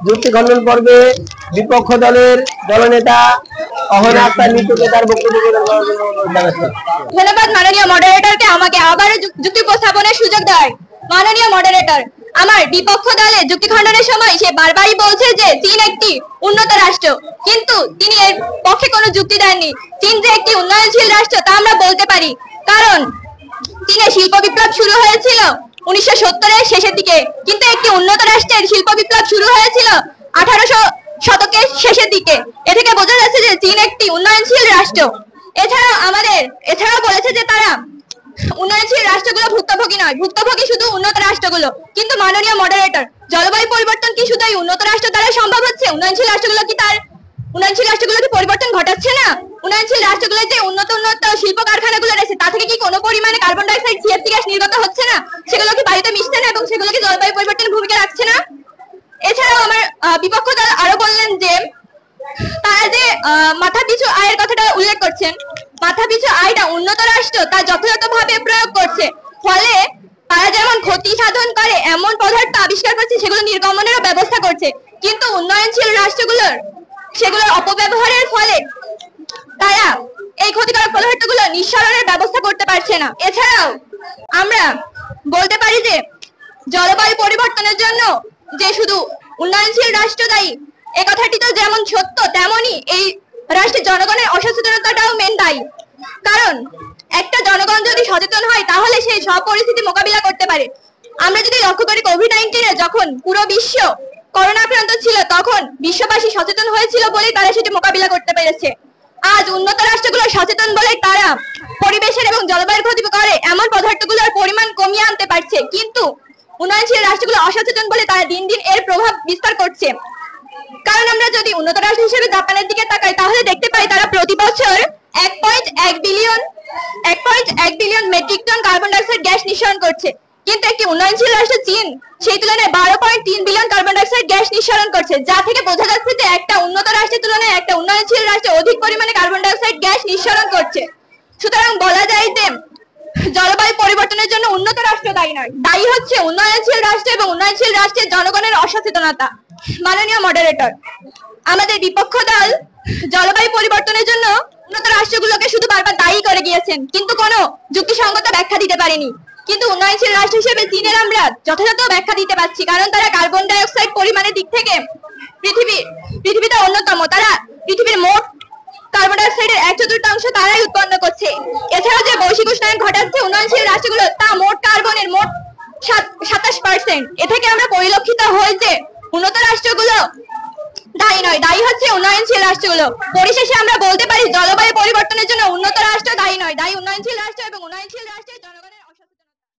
যুক্তি খণ্ডন পর্বে বিপক্ষ দলের দলনেতা অহনা আক্তার মৃত্যুকে তার বক্তব্য জানাচ্ছেন। ধন্যবাদ মাননীয় মডারেটরকে আমাকে আবারও যুক্তি উপস্থাপনের সুযোগ দেয়। মাননীয় মডারেটর, আমার বিপক্ষ দলে যুক্তি খণ্ডনের সময় সে বারবারই বলছে যে চীন একটি উন্নত রাষ্ট্র, কিন্তু তিনি এর পক্ষে কোনো যুক্তি দেননি। চীন যে একটি উন্নয়নশীল রাষ্ট্র তা আমরা বলতে পারি, কারণ চীনে শিল্প বিপ্লব শুরু হয়েছিল 1970-এর শেষের দিকে, কিন্তু একটি উন্নত রাষ্ট্রের শিল্প বিপ্লব শুরু হয়েছিল 1800 শতকের শেষের দিকে। এ থেকে বোঝা যাচ্ছে যে চীন একটি উন্নয়নশীল রাষ্ট্র। এছাড়াও বলেছে যে তারা উন্নয়নশীল রাষ্ট্রগুলো ভুক্তভোগী নয়, ভুক্তভোগী শুধু উন্নত রাষ্ট্রগুলো। কিন্তু মাননীয় মডারেটর, জলবায়ু পরিবর্তন কি শুধু এই উন্নত রাষ্ট্র দ্বারা সম্ভব হচ্ছে? উন্নয়নশীল রাষ্ট্রগুলো কি পরিবর্তন ঘটাচ্ছে না? উন্নয়নশীল রাষ্ট্রগুলোতে যে উন্নত শিল্প কারখানাগুলো রয়েছে তা থেকে কি কোনো পরিমাণে carbon die oxide CFC gas নির্গত হচ্ছে না? সেগুলো কি বায়ুতে মিশছে না এবং সেগুলো কি জলবায়ু পরিবর্তনের ভূমিকা রাখছে না? এছাড়াও আমার বিপক্ষ দল আরো বললেন যে তারা যে মাথাপিছু আয়ের কথাটা উল্লেখ করছেন, মাথাপিছু আয়টা উন্নত রাষ্ট্র তা যথাযথভাবে প্রয়োগ করছে, ফলে তারা যেমন ক্ষতি সাধন করে এমন পদার্থ আবিষ্কার করছে, সেগুলো নির্গমনেরও ব্যবস্থা করছে। কিন্তু উন্নয়নশীল রাষ্ট্রগুলোর সেগুলোর অপব্যবহারের ফলে তারা এই ক্ষতিকারক পদার্থগুলো নিঃসরণের ব্যবস্থা করতে পারছে না। এছাড়াও আমরা বলতে পারি যে জলবায়ু পরিবর্তনের জন্য যে শুধু উন্নয়নশীল রাষ্ট্র দায়ী, এ কথাটি তো যেমন সত্য তেমনই এই রাষ্ট্রের জনগণের অসচেতনতাটাও মেন দায়ী। কারণ একটা জনগণ যদি সচেতন হয় তাহলে সেই সব পরিস্থিতি মোকাবিলা করতে পারে। আমরা যদি লক্ষ্য করি, কোভিড-19-এ যখন পুরো বিশ্ব করোনা আক্রান্ত ছিল তখন বিশ্ববাসী সচেতন হয়েছিল বলেই তারা সেটি মোকাবিলা করতে পেরেছে। আজ উন্নত রাষ্ট্রগুলো সচেতন বলে তারা পরিবেশের এবং জলবায়ুর ক্ষতি করে এমন পদার্থগুলোর পরিমাণ কমিয়ে আনতে পারছে, কিন্তু উন্নয়নশীল রাষ্ট্রগুলো অসচেতন বলে তারা দিন দিন এর প্রভাব বিস্তার করছে। কারণ আমরা যদি উন্নত রাষ্ট্র হিসেবে জাপানের দিকে তাকাই তাহলে দেখতে পাই তারা প্রতি বছর 1.1 billion metric ton carbon die oxide gas নিঃসরণ করছে, কিন্তু একটি উন্নয়নশীল রাষ্ট্র চীন সেই তুলনায় 12.3 billion carbon die oxide gas নিঃসরণ করছে, যা থেকে বোঝা যাচ্ছে যে একটা উন্নত রাষ্ট্রের তুলনায় একটা উন্নয়নশীল রাষ্ট্র অধিক পরিমাণে কার্বন ডাই অক্সাইড গ্যাস নিঃসরণ করছে। সুতরাং বলা যায় যে জলবায়ু পরিবর্তনের জন্য উন্নত রাষ্ট্র দায়ী নয়, দায়ী হচ্ছে উন্নয়নশীল রাষ্ট্র এবং উন্নয়নশীল রাষ্ট্রের জনগণের অসচেতনতা। মাননীয় মডারেটর, আমাদের বিপক্ষ দল জলবায়ু পরিবর্তনের জন্য উন্নত রাষ্ট্রগুলোকে শুধু বারবার দায়ী করে গিয়েছেন, কিন্তু কোনো যুক্তিসঙ্গত ব্যাখ্যা দিতে পারেনি। কিন্তু উন্নয়নশীল রাষ্ট্র হিসেবে চীনের আমরা যথাযথ ব্যাখ্যা দিতে পারছি, কারণ তারা কার্বন ডাই অক্সাইড পরিমাণের দিক থেকে পৃথিবীতে অন্যতম। তারা পৃথিবীর মোট কার্বন ডাই অক্সাইডের 1/4 তারাই উৎপন্ন করছে। এছাড়াও যে বৈশ্বিক উষ্ণায়ন ঘটাচ্ছে উন্নয়নশীল রাষ্ট্রগুলো, তা মোট কার্বনের 27%। এ থেকে আমরা পরিলক্ষিত হই যে উন্নত রাষ্ট্রগুলো দায়ী নয়, দায়ী হচ্ছে উন্নয়নশীল রাষ্ট্রগুলো। পরিশেষে আমরা বলতে পারি জলবায়ু পরিবর্তনের জন্য উন্নত রাষ্ট্র দায়ী নয়, দায়ী উন্নয়নশীল রাষ্ট্র এবং উন্নয়নশীল